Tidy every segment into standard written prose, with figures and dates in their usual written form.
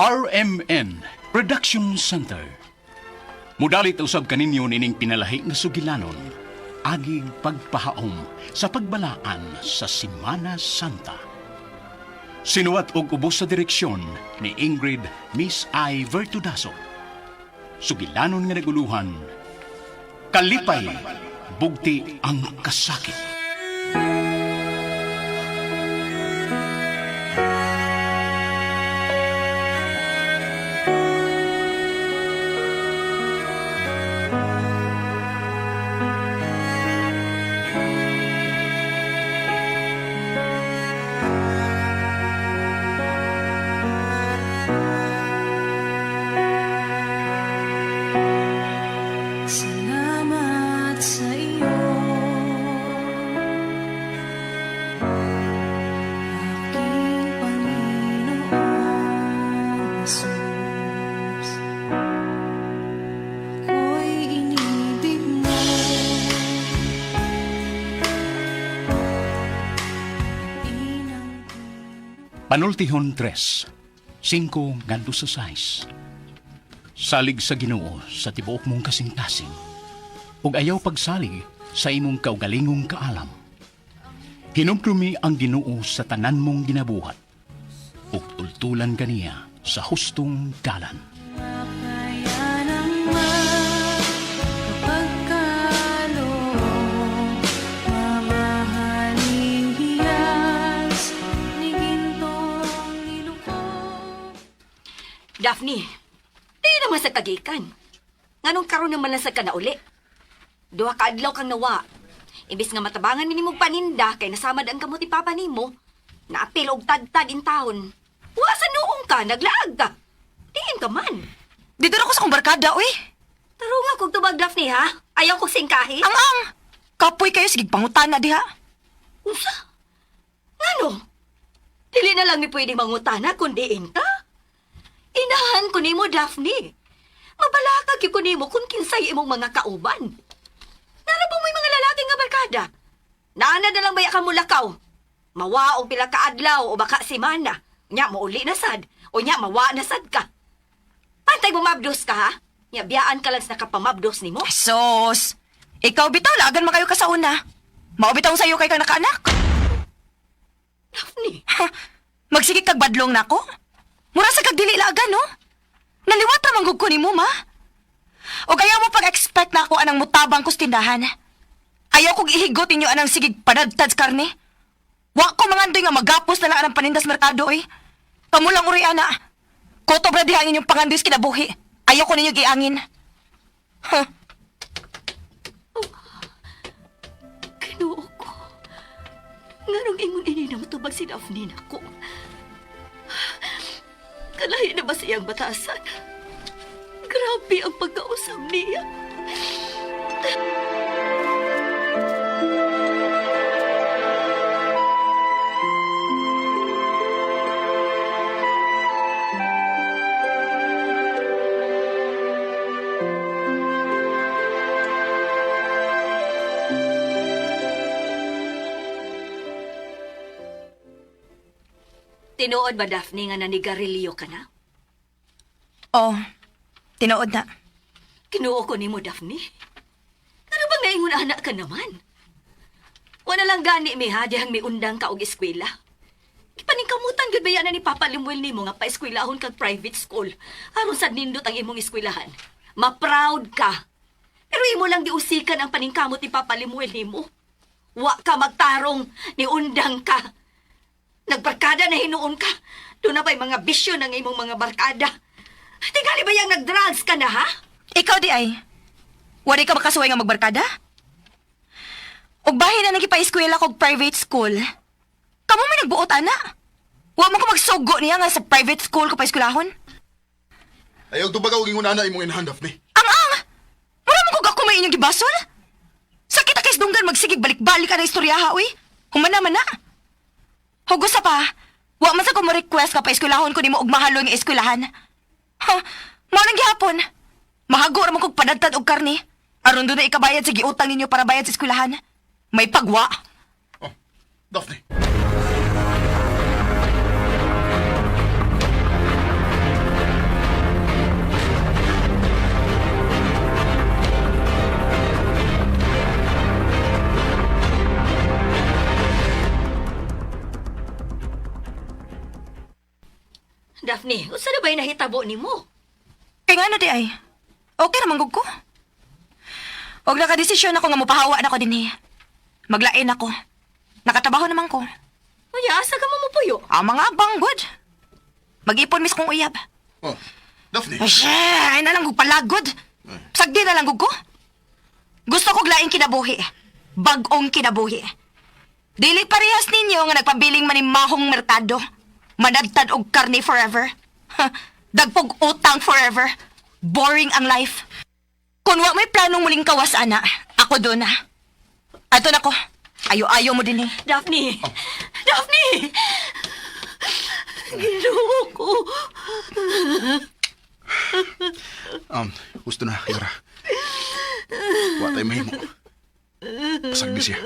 RMN Production Center. Mudalit usab kaninyo nining pinalahi nga sugilanon, aging pagpahaom sa pagbalaan sa Semana Santa. Sinuwat og ubos sa direksyon ni Ingrid Miss I. Vertudaso. Sugilanon nga naguluhan, kalipay, bugti ang kasakit. Salamat sa iyo, aking Panginoon Jesus. Ako'y inibig mo. Panultihon 3, 5 ngadto sa 6. Salig sa Ginoo sa tibuok mong kasing-kasing, ug ayaw pagsalig sa imong kaugalingong kaalam. Hinumdumi ang Ginoo sa tanan mong ginabuhat, ug tultulan kaniya sa hustong dalan. Kaya naman kapag kaloob, mamahaling hiyas ni gintong nilukog. Daphne, di naman sa kagikan. Nganong karon naman lang sa ka na uli? Duha ka adlaw kang nawa. Imbis nga matabangan ni mong paninda kay nasamad ang kamot ni Papa nimo, naapil og tagtag in taon. Wasa noong ka, naglaag ka. Diin ka man. Dito na ko sa kong barkada, uy. Tarunga kog tubag, Daphne, ha? Ayaw kog singkahi. Ang! Kapoy kayo, sige pangutana diha. Usa? Ngano? Dili na lang ni pwede mangutana kung diin ka. Inahan ko nimo, Daphne. Mabalakag ko nimo kung kinsay imong mga kauban. Narabang mo'y mga lalaki nga barkada. Naana na lang baya ka mulakaw. Mawa o pila ka adlaw o baka simana. Nya mauli na sad. O nya mawa na sad ka. Pantay mo mabdos ka, ha? Nya biyaan ka lang sa nakapamabdos nimo. Sos! Ikaw bitaw, lagan makayo ka sa una. Maubitaw sa'yo kay kang nakaanak. Daphne, Ha, magsigig kag badlong nako. Mura sa kagdili lagan, no? Naliwat ramang gug ko nimo, ma. O kaya mo pag-expect na ako anang mutabang kus tindahan. Ayaw kong ihigot inyo anang sigig panadtad sa karne. Wa ko mangandoy nga magapos na lang anang panindas merkado, eh. Kamulang uri, ana. Kotobra diha ang inyong pangandoy sa kinabuhi. Ayaw ko ninyo giangin. Huh. kinuo ko. Nganong ingon ini na matubag si Daphne nako. Kalahi na ba siyang batasan? Grabe ang pagkausap niya. Tinuod ba, Daphne, nga nanigarilyo ka na? Oh, tinuod na. Kinuo ko ni mo, Daphne. Ano bang naingon anak ka naman? Wala lang gani, ha, dihang may undang ka og eskwela. Ipaningkamutan gud baya na ni Papa Limuel nimo nga pa-eskwelahon kag private school. Aron sa nindot ang imong eskwelahan. Ma-proud ka. Pero imo lang giusikan ang paningkamot ni Papa Limuel nimo. Wa ka magtarong, ni undang ka. Nagbarkada na hinuon ka. Doon na ba'y mga bisyo ng imong mga barkada? Tingali ba yung nag-drugs ka na, ha? Ikaw di ay. Wari ka makasuway nga magbarkada? Og bahin na nagipa-eskwela kog private school. Kamu may nagbuot, ana. Wa mo ko magsugo niya nga sa private school ko pa-eskwelahon. Ayaw tubagaw gingon ana imong inahan, Daphne. Ang! Mura mo kog ako may inyong gibasol? Sakit ka kay dunggan magsigig balik-balik ka na istoryaha, uy. Humana man na. Hugo sa pa, wa man sa ko mo-request ka pa-eskwelahon ko nimo og mahalo nga eskwelahan. Ha, mao nang gihapon. Mahago ra man kog padagtad og karne. Aron doon na ikabayad sa giutang ninyo para bayad sa eskwelahan. May pagwa. Oh, Daphne. Daphne, unsa na ba'y nahitabo nimo? Kaya nga na di ay. Okay naman gug ko. Og nakadesisyon ako nga mupahawa na ko din Maglain ako. Nakatrabaho naman ko. Uya, asa ka mo mupuyo? Ang mga banggod. Mag-ipon mis kong uyab. Oh, Daphne. Ay na lang gug palagod. Sagdi na lang gug ko. Gusto ko glaing kinabuhi. Bag-ong kinabuhi. Dili parehas ninyo nga nagpabiling manimahong merkado. Manadtad og karne forever. Dagpog utang forever. Boring ang life. Kung wa may planong muling kawas, ana, ako doon na. Ato na ko. Ayo-ayo mo din Daphne! Daphne! Ginoo ko. Gusto na, Lara. Wa tayo mahimo. Pasagdi siya.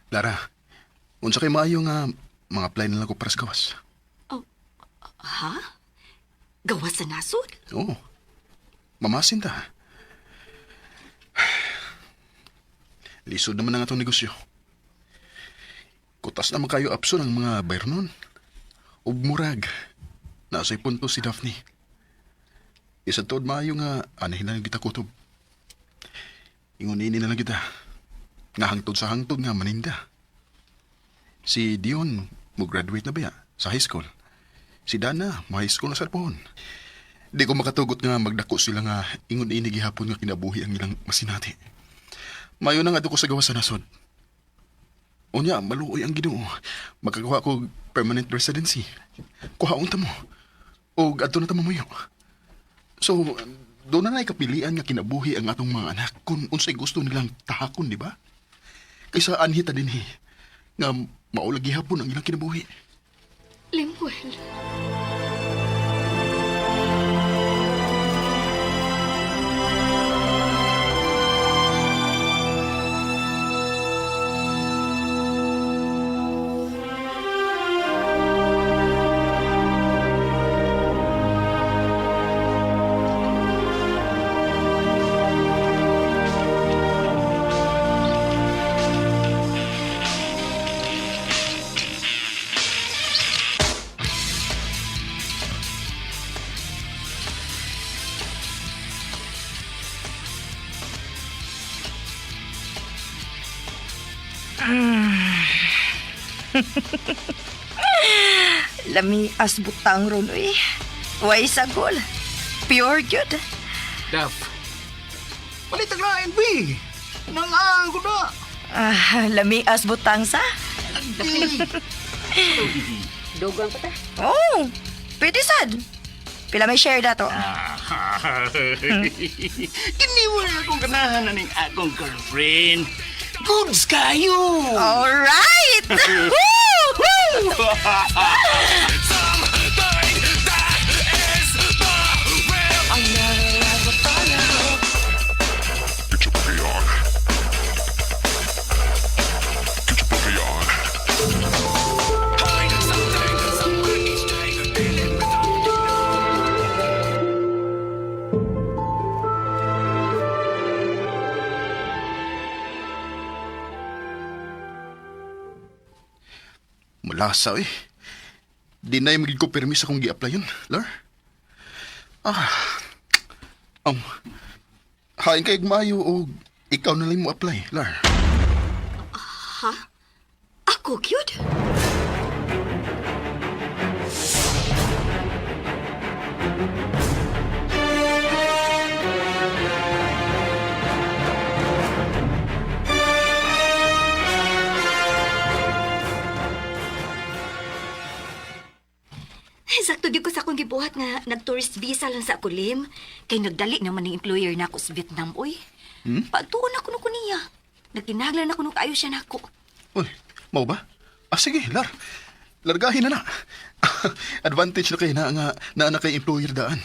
Lara, unsa kay maayo nga mga apply na lang ko para sa gawas. Ha? Gawas sa nasod? Oo. Mamasin ta. Lisod naman ang atong negosyo. Kutas naman kayo apso ng mga bayro nun. Ug murag. Nasa'y punto si Daphne. Isa tood maayo nga anahin na lang kita kutob. Ingunini na lang kita. Nga hangtod sa hangtod nga maninda. Si Dion, mo-graduate na ba ya sa high school? Si Dana, ma-high school na sa pohon. Di ko makatugot nga magdako sila nga ingon ini gihapon nga kinabuhi ang ilang masinati. Mayo na nga ko sa gawas sa nasod. Unya, maluoy ang Ginoo. Magkagawa ko permanent residency. Kuhaon ta mo. O adto na ta mamuyo. So, doon na kapilian nga kinabuhi ang atong mga anak kung unsay gusto nilang tahakon, di ba? Kaysa anhita din nga maulagi hapon ang ilang kinabuhi. Limuel. Lami as butang ron, uy. Way sagol. Pure good. Daph, palitag lain, B. Nangaan ko na. Lami as butang sa? Dogang pa ta. Oh, pwede sad. Pila may share dato. Kini mo na akong ganahan na ning akong girlfriend. Goods kayo! Alright! Woo! Woo! Malasa Di na yung magiging ko permis akong gi-applyan, Lar. Hain kay Mayo o ikaw na lang mo apply, Lar. Ako, cute? Sakto di ko sa akong gibuhat nga nag-tourist visa lang sa Kulim. Kay nagdali naman ng employer na ako sa Vietnam, oy. Pagtuon ako nung kuniya. Nagkinahanglan ako nung kaayo siya na ako. Uy, mau ba? Sige, Lar. Largahin na. Advantage na kayo na kay employer daan.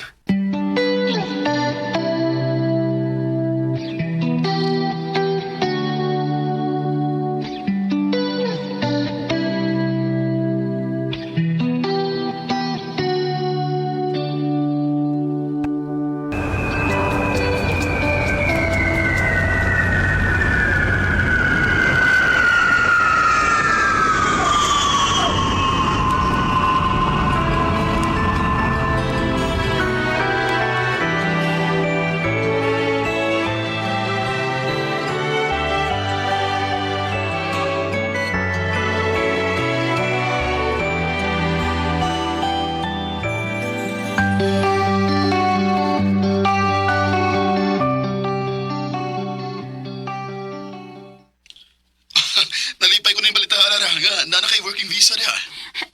visa diha.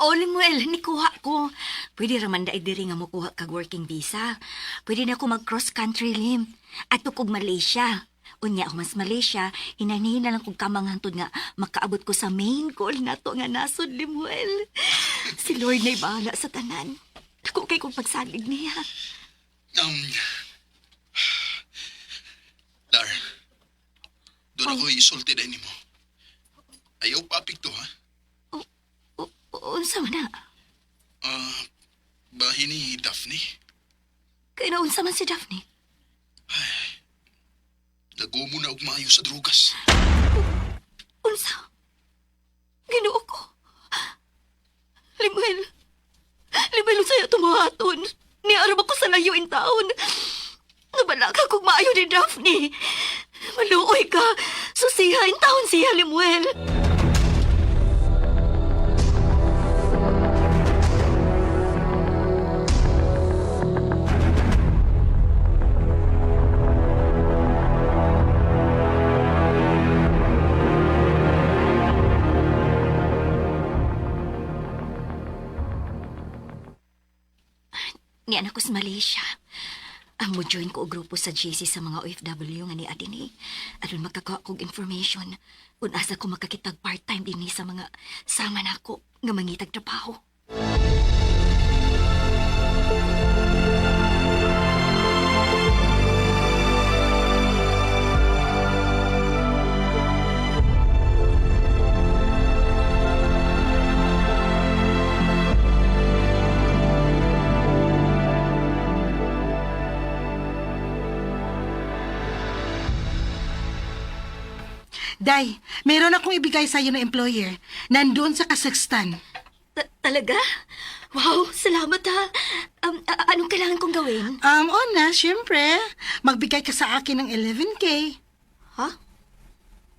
O, Limuel, nikuha ko. Pwede raman da diri nga mokuha kag working visa. Pwede na ako mag-cross country, Lim. At kog Malaysia. Unya ako mas Malaysia, hinanhin na lang kong kamang hantod nga makaabot ko sa main goal nato nga nasod, Limuel. Si Lord na'y bahala sa tanan. Ako kay kong pagsalig niya. Dar, doon ako isulti dahil mo. Ayaw papik to, ha? Unsa man na? Bahin ni Daphne. Kaya na unsa man si Daphne? Nagumo na og maayo sa drugas. Unsa? Ginoo ko. Limuel. Limuel, unsaya tumuhaton. Niarap ako sa layo in taon. Nabala ka kung maayo ni Daphne. Maluoy ka. Susiha in taon siya, Limuel. Ni anak ko sa Malaysia. Ang mo join ko og grupo sa GC sa mga OFW nga ni Adini. Aron magkakawa kog information. Kung asa ko makakitag part-time din sa mga sama nako nga mangitag trabaho. Day, meron akong ibigay sa iyo ng employer. Nandun sa Kazakhstan. Talaga? Wow, salamat ha. Anong kailangan kong gawin? Na, syempre. Magbigay ka sa akin ng 11K. Ha?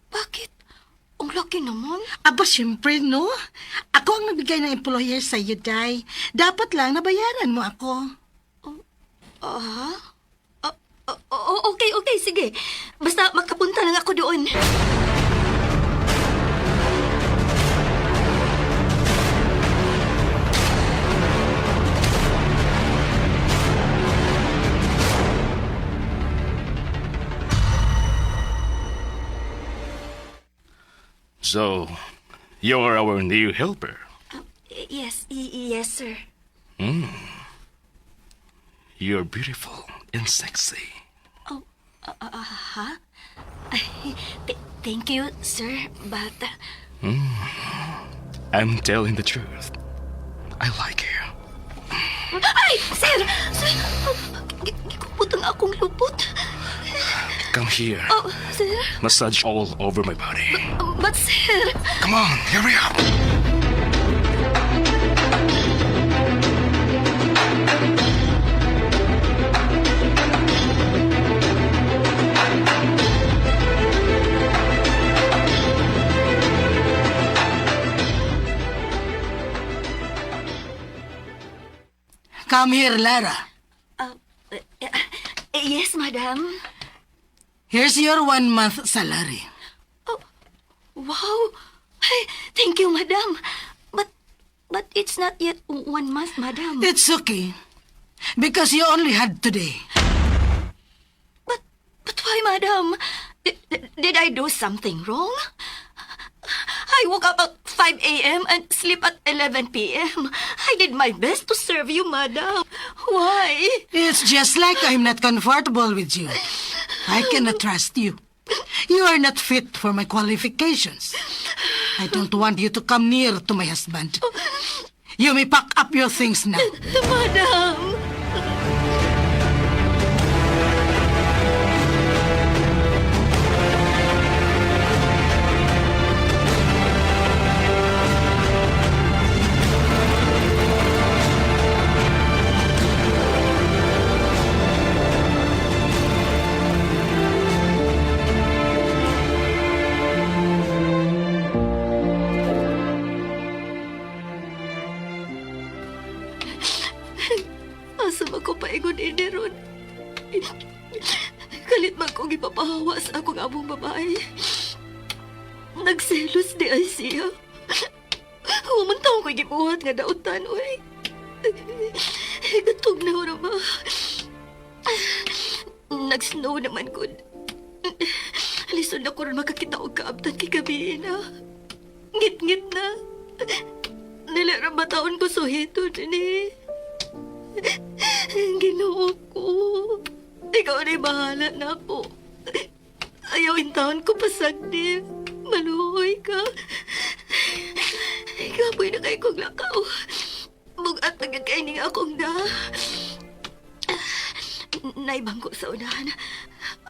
Bakit? Ang laki naman. Aba, syempre, no? Ako ang nagbigay ng employer sa iyo, Day. Dapat lang nabayaran mo ako. Okay, sige. Basta makapunta lang ako doon. So, you're our new helper. Yes, sir. You're beautiful and sexy. Thank you, sir, but... I'm telling the truth. I like you. Ay! Sir! Gikuputang akong lupot. Come here. Oh, sir? Massage all over my body. But, sir... Come on, hurry up. Come here, Lara. Yes, madam. Here's your 1 month salary. Wow! Hey, thank you, madam. But it's not yet 1 month, madam. It's okay. Because you only had today. But why, madam? Did I do something wrong? I woke up at 5 a.m. and sleep at 11 p.m. I did my best to serve you, madam. Why? It's just like I'm not comfortable with you. I cannot trust you. You are not fit for my qualifications. I don't want you to come near to my husband. You may pack up your things now. Madam! Asa ba ko paingon ini ron? Kalit man kong ipapahawa sa akong among babae. Nagselos di ay siya. Human taon ko'y gibuhat nga dautan, uy. Gatog na ora ba? Nag-snow naman ko. Lisod na ko rin makakita og kaabtan kay gabi na. Ngit-ngit na. Nilara ba taon ko suhito din eh. Ginoo ko. Ikaw na'y bahala na ako. Ayaw taon ko pasagdi. Maluhoy ka. Ikapoy na kayo kong lakaw. Bugat nagkakaining akong na. Naibangko sa unahan.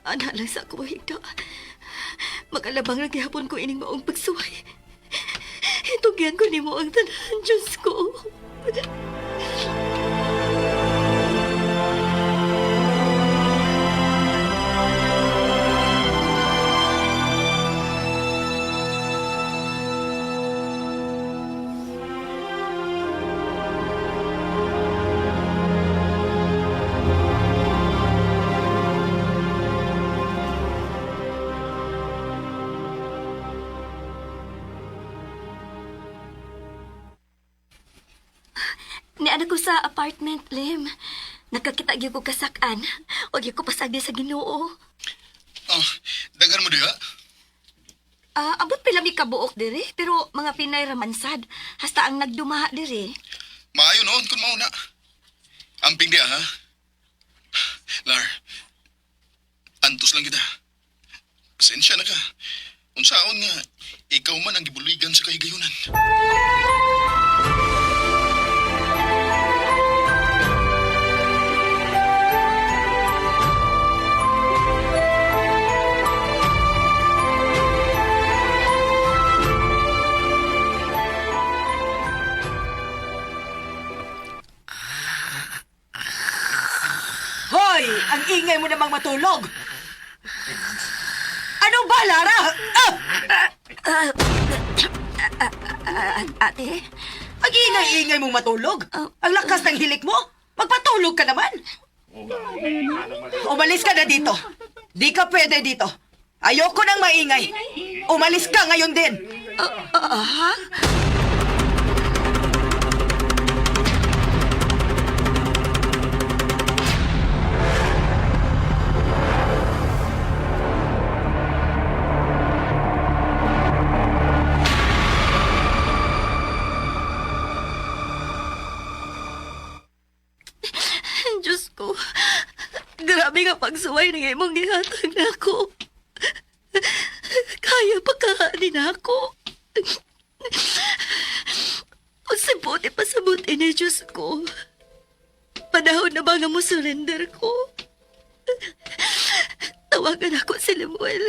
Ana lang sa ako higda. Makalabang naghihapon ko ining maong pagsuway. Itugyan ko ni mo ang tanan, Diyos ko. Ni anak ko sa apartment, Lim. Nakakita gyud ko kasak-an. O gyud ko pasagdi sa Ginoo. Dagan mo diha? Abot pila mi kabuok diri, pero mga Pinay ramansad. Hasta ang nagdumaha diri. Maayo noon kung mauna. Amping diha, ha? Lar, antos lang kita. Pasensya na ka. Unsaon nga, ikaw man ang gibuligan sa kahigayunan. Hoy! Ang ingay mo namang matulog! Ano ba, Lara? Ate? Ang ingay-ingay mong matulog? Ang lakas ng hilik mo? Magpatulog ka naman! Umalis ka na dito! Di ka pwede dito! Ayoko nang maingay! Umalis ka ngayon din! Diyos ko, grabe nga pagsuway na imong gihatag na ako. Kaya pa kakanin ako. Usibuti pa sa buti ni Diyos ko. Panahon na ba nga mo surrender ko? Tawagan ako si Lemuel.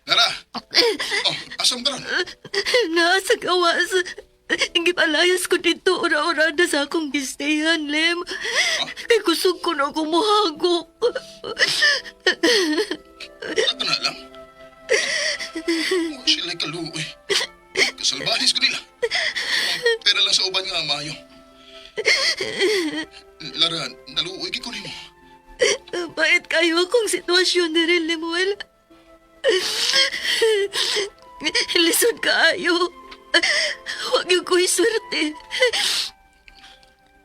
Lara! Asam ka ron? Nasa gawas. Gipalayas ko dito ora-ora na sa akong gistayan, Lem. Kay kusog ko na kumuhago. Wala ka na lang? Sila'y kaluoy. Kasalbahis ko nila. Pero lang sa uban nga, Mayo. Lara, naluoy kay ko mo. Bait kayo akong sitwasyon ni rin, Lemuel. Lisod kaayo. Huwag yung ko'y swerte.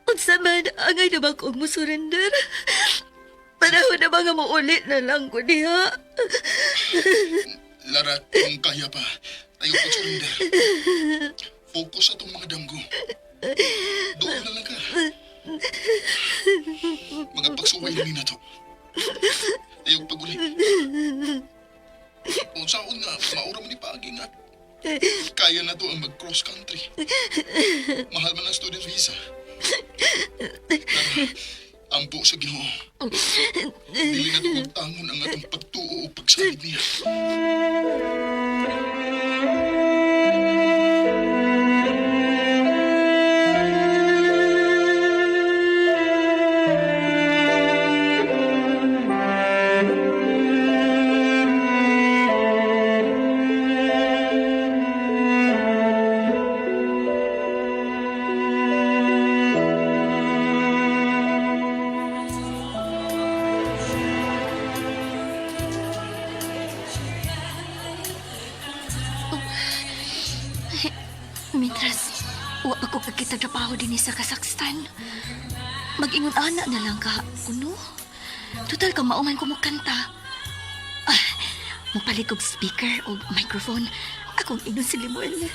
Unsa man, angay na ba kong musurrender? Panahon na ba nga maulit na lang ko niya? Lara, kung kaya pa, tayo po surrender. Focus sa itong mga damgo. Doon na lang ka. Mga pagsuway na nina to. Ayaw pag-uli. Kung saan nga, maura man ipagi nga. Kaya na to ang mag-cross country. Mahal man ang student visa. Lara, ampo sa Ginoo. Dili na to magtangon ang atong pagtuo o pagsalit niya. ni sa Kazakhstan. Mag-ingon ana na lang ka, uno. Total ka mauman ko mo kanta. Mupalig og speaker o microphone. Akong inon si Limuel.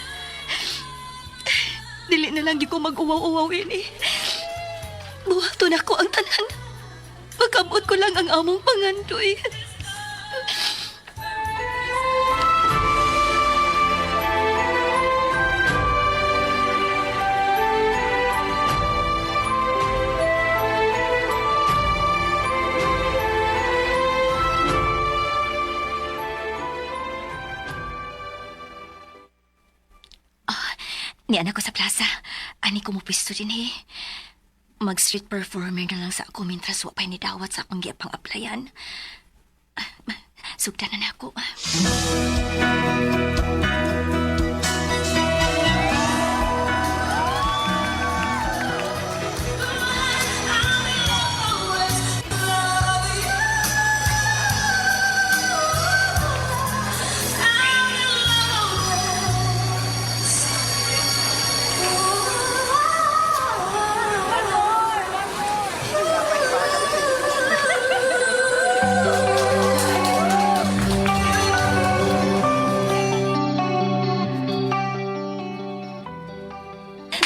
Dili na lang di ko mag-uwaw-uwaw ini. Buhaton ako ang tanan. Magkabot ko lang ang among pangandoy. Ni anak ko sa plaza. Ani ko mo pwesto din eh. Mag-street performer na lang sa ako mintras wa pa'y nidawat sa akong giyapang applyan. Sugda na ako.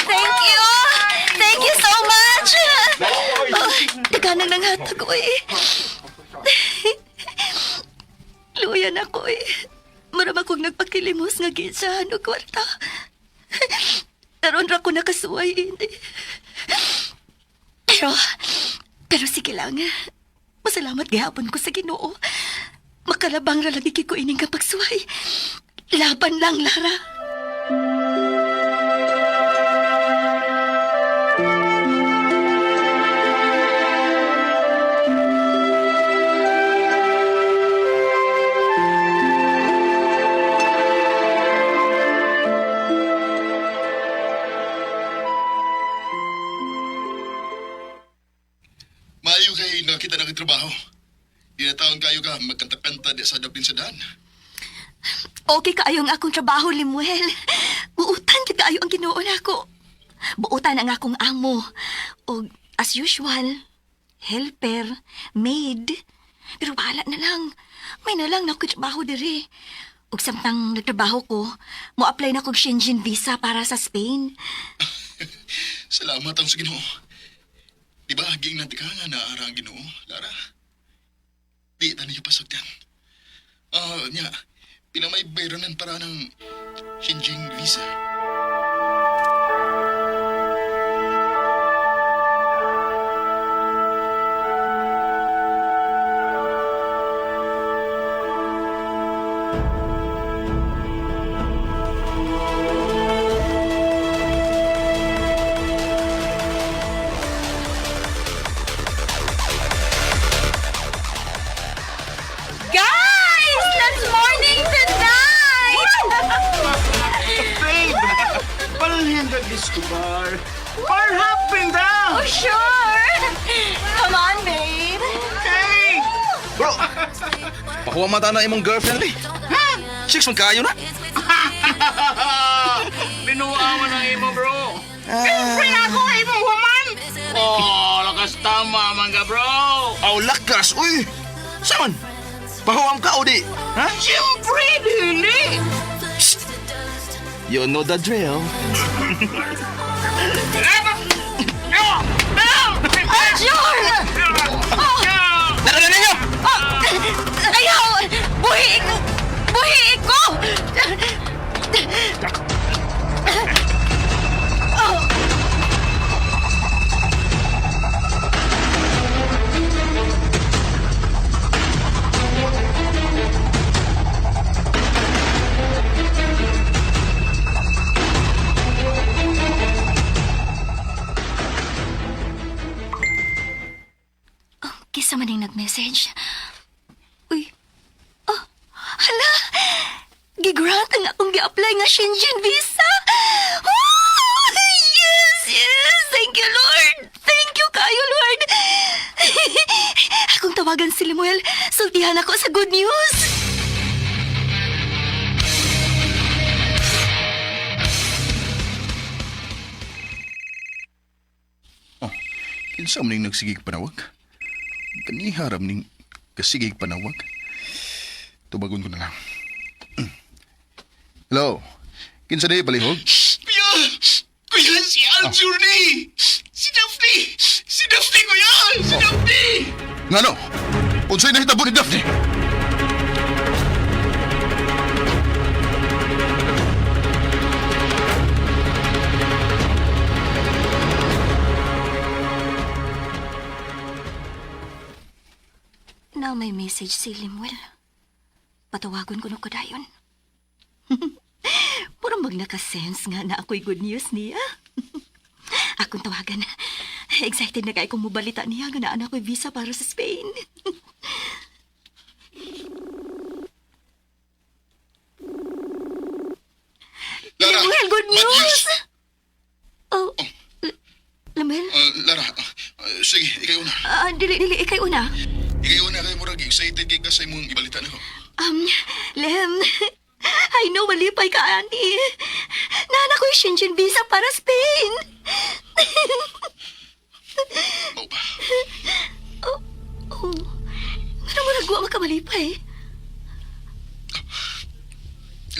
Thank you! Thank you so much! Naghanang nang hatag ko eh. Luyan ako eh. Marama kong nagpakilimos nga gitsahan o kwarta. Karon ra ko nakasuway hindi. Pero sige lang. Masalamat gihapon ko sa Ginoo. Makalabang ra lagi ko ining kapag suway. Laban lang, Lara. Maayo kay nakita na trabaho. Di na taon kayo ka magkanta-kanta di sa Dublin sa daan. Okay kaayo ang akong trabaho, Limuel. Buutan ka kaayo ang Ginoo nako. Buutan ang akong amo. O as usual, helper, maid. Pero bahala na lang. May na lang na ako trabaho diri. Ug samtang nagtrabaho ko, mo-apply na kong Schengen visa para sa Spain. Salamat ang sa Ginoo. Di ba haging natin ka nga naara ang Ginoo, Lara? Di ta niyo pasagdan. Nya, pinamay bayranan para ng Schengen visa. Guys! Let's morning tonight! Babe! Palhin ka disco bar. Bar hopping daw! Oh, sure! Come on, babe! Hey! Bro! Pakuha mata na imong girlfriend eh. Six man kayo na. Binuawan ang imo, bro. Girlfriend ako, imong woman! Oh, lakas tama man ka, bro. Aw, lakas! Uy! Saman! Pahuam ka o di? Ha? Siyempre, dili! You know the drill. Sure! Dalaga ninyo! Ayaw! Buhi! Buhi ko! Kisa man yung nag-message. Uy. Oh, hala. Gigrant ang akong gi-apply nga Schengen visa. Oh, yes, yes. Thank you, Lord. Thank you kayo, Lord. Akong tawagan si Limuel. Sultihan ako sa good news. Kinsa man ning nagsigig panawag? Kaniharam ning kasigig panawag. Tubagon ko na lang. Hello? Kinsa day palihog? Kuya! Kuya, si Aljur ni! Si Daphne! Si Daphne, kuya! Si Daphne! Ngano? Unsay nahitabo ni Daphne? Na may message si Limuel. Patawagon ko no kadayon. Puro magnaka-sense nga na ako'y good news niya. Akong tawagan. Excited na kay kung mubalita niya nga na anak ko'y visa para sa Spain. Lara! Limuel, good bad news! Oh, Limuel? Lara, sige, ikaw na. Dili, ikaw una. Ikaw na kayo murag excited kay kasay mong ibalita na ko. Lem, I know malipay ka, ani. Nana ko'y Schengen visa para Spain. Mao ba? Oh, ano mo nagwa makamalipay?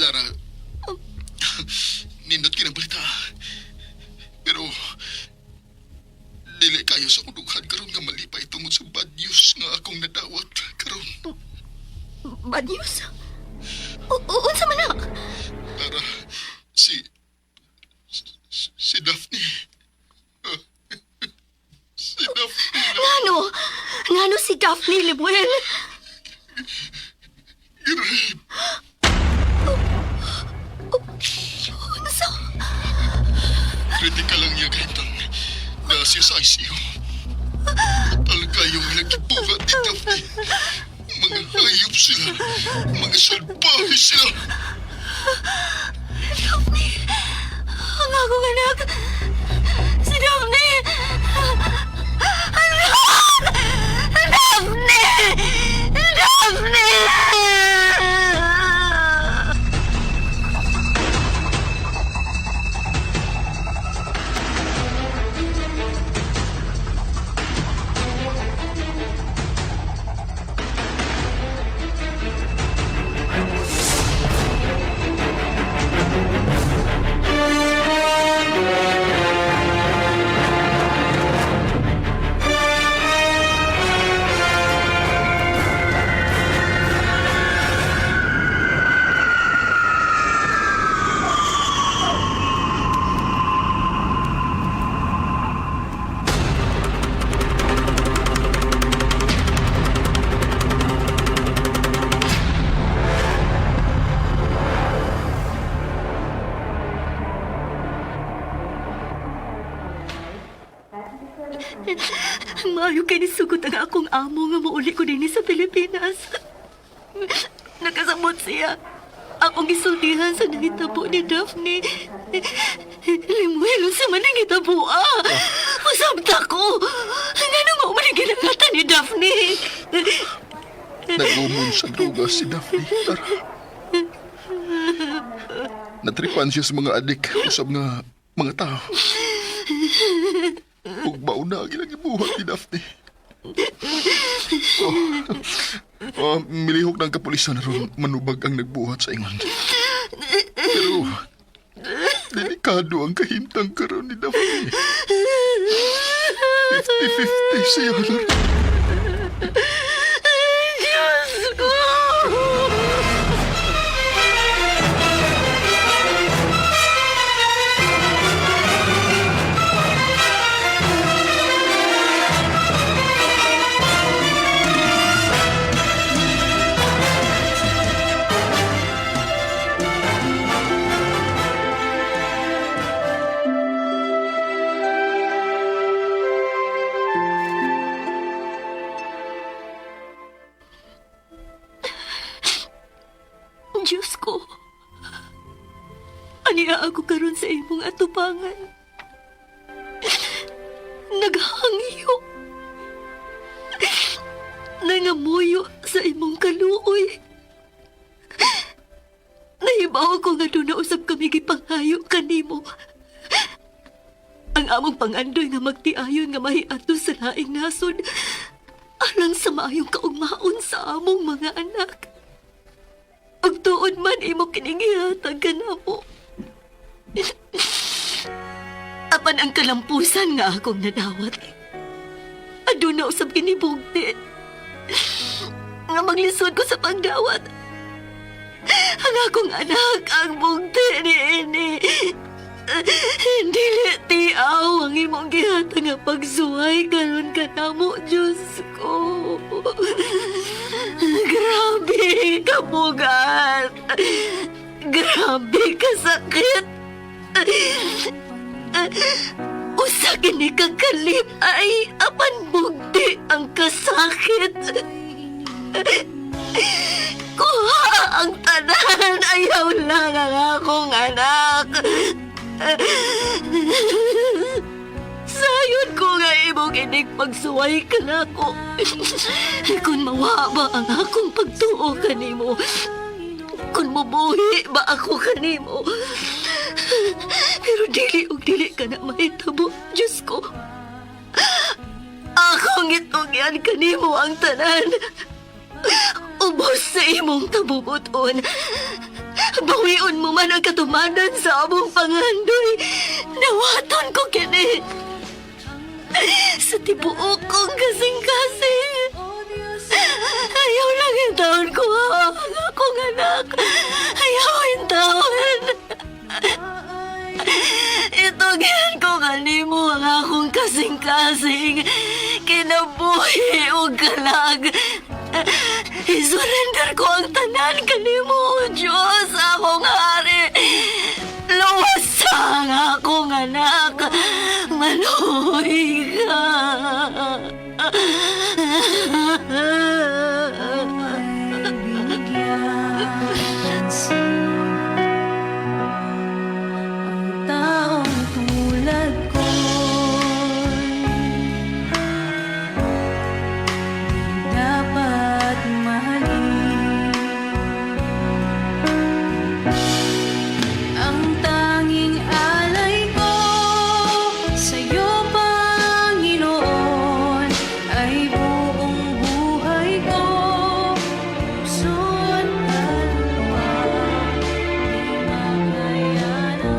Lara, nindot kinabalita. Pero, dili kayo sa kudughan karon nga malipay tungod sa bad news nga akong nadawat karon. Bad news? Unsa man na? Lara, si Daphne. Si Daphne. Ngano si Daphne, Limuel? Girahim. Unsa? Kritikal lang niya kahintang na siya sa ICU. Talaga yung nagkibuhat ni Daphne. Mga hayop sila. Mga salbahe sila. Daphne? Ang akong anak. Si Daphne! Daphne! Daphne! Maayo kay nisugot ang akong amo nga mauli ko din sa Pilipinas. Nakasabot siya. Akong gisultihan sa nangitabo ni Daphne. Limuel, sa man nangitabo Masabta ko. Nga nang maumali ginangatan ni Daphne. Nagumon sa droga si Daphne. Lara. Natripan siya sa mga adik. Usab nga mga tao. Ug mauna ang ilang ibuhat ni Daphne. Milihok ng kapulisan na ron manubag ang nagbuhat sa ingon. Pero, delikado ang kahimtang karon ni Daphne. 50-50 siya, Lara. Diyos ko! Diyos ko, aniya ako karon sa imong atubangan. Naghangyo. Nangamuyo sa imong kaluoy. Nahibaw ko nga doon na usap kami gipanghayo kanimo. ang among pangandoy nga magtiayon nga mahiadto sa laing nasod alang sa maayong kaugmaon sa among mga anak. Ug tuod man imo kining ihatag kanamo. Apan ang kalampusan nga akong nadawat. Aduna usab kinibugti. Nga maglisod ko sa pagdawat. Ang akong anak ang bugti ni ini. Dili tiaw ang imong gihatag nga pagsuway karon kanamo, Diyos ko. Grabe ka bugat. Grabe ka sakit. Usa kini kakalipay apan bugti ang kasakit. Kuha ang tanan, ayaw lang ang akong anak. Sayon ko nga imong inig pagsuway ka na ko. Kung mawaba ang akong pagtuo kanimo, kung mabuhi ba ako kanimo. Pero dili og dili ka na mahitabo, Diyos ko. Akong itugyan kanimo ang tanan. Ubos sa imong tabubuton. Bawion mo man ang katumanan sa among pangandoy. Nawaton ko kini. Sa tibuok kong kasing-kasing. Ayaw lang yung taon ko, ang akong anak. Ayaw yung taon. Itugyan ko kanimo ang akong kasing-kasing. Kinabuhi o galag. Isurrender ko ang tanan kanimo, O Diyos, akong hari. Luwas ang akong anak. Maluhi ka. Ang taong tulad ko'y dapat mahalin. Ang tanging alay ko sa'yo, Panginoon, ay buong buhay ko. Puso at kaluluwa, di makayanan mo.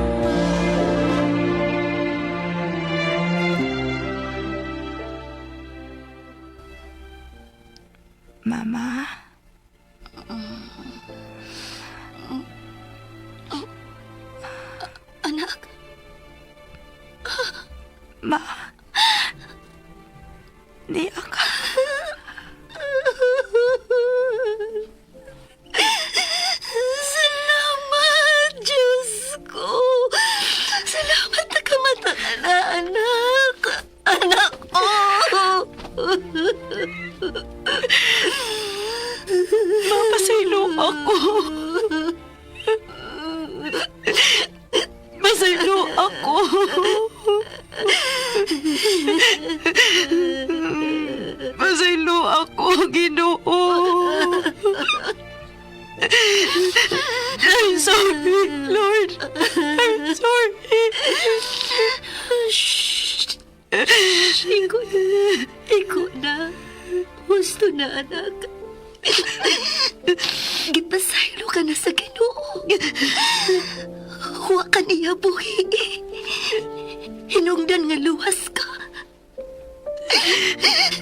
Mama? Anak, Ma? Di ako. salamat, Diyos ko. Salamat na kamata ka na, anak. Anak ko. Mapasaylo ako. Masaylo ako. Masaylo ako, Ginoo. I'm sorry, Lord. I'm sorry. Shh. Iko na. Gusto na, anak. Gipasaylo ka na sa Ginoo. Huwa ka niya buhi. Hinungdan nga luwas ka.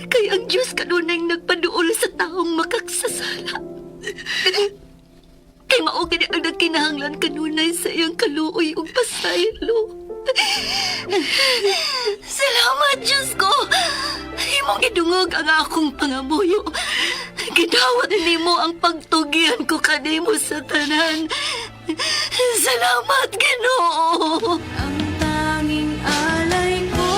Kaya ang Diyos kanunay nagpaduol sa taong makaksasala. Kay mao gini ang nagkinahanglan kanunay sa iyang kaluoy ug pasaylo. Salamat, Diyos ko! Imong gidungog ang akong pangamuyo. Gidawat nimo ang pagtugyan ko kanimo sa tanan. Salamat, Ginoo! Ang tanging alay ko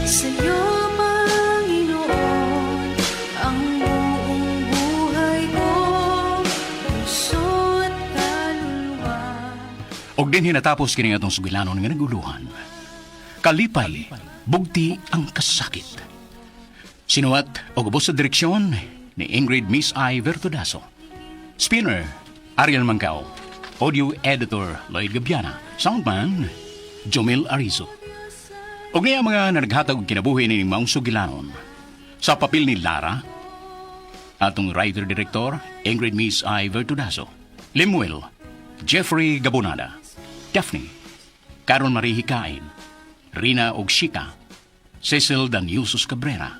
sa'yo, Panginoon, ang buong buhay ko, puso at kaluluwa. Og din hinatapos kini atong sugilanon nga naguluhan. Kalipay, bugti ang kasakit. Sinuwat og ubos sa direksyon ni Ingrid Miss I. Vertudaso. Spinner, Ariel Mangao. Audio editor, Lloyd Gabiana. Soundman, Jomil Arizo. Og niya mga naghatag og kinabuhi ni Maong Sugilanon. Sa papel ni Lara, atong writer-director, Ingrid Miss I. Vertudazo, Limuel, Jeffrey Gabonada, Daphne, Caron Marie Hikain, Rina og Shika, Cecil Daniusos Cabrera,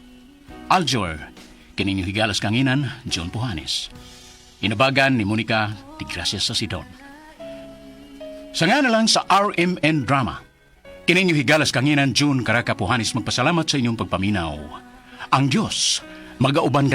Aljor, kininyo higalas kanginan, John Pujanes. Inabagan ni Monica Tigracias sa Sidon. Sa nga na lang sa RMN Drama, kininyo higalas kanginan, June Caraca Pujanes magpasalamat sa inyong pagpaminaw. Ang Diyos, magauban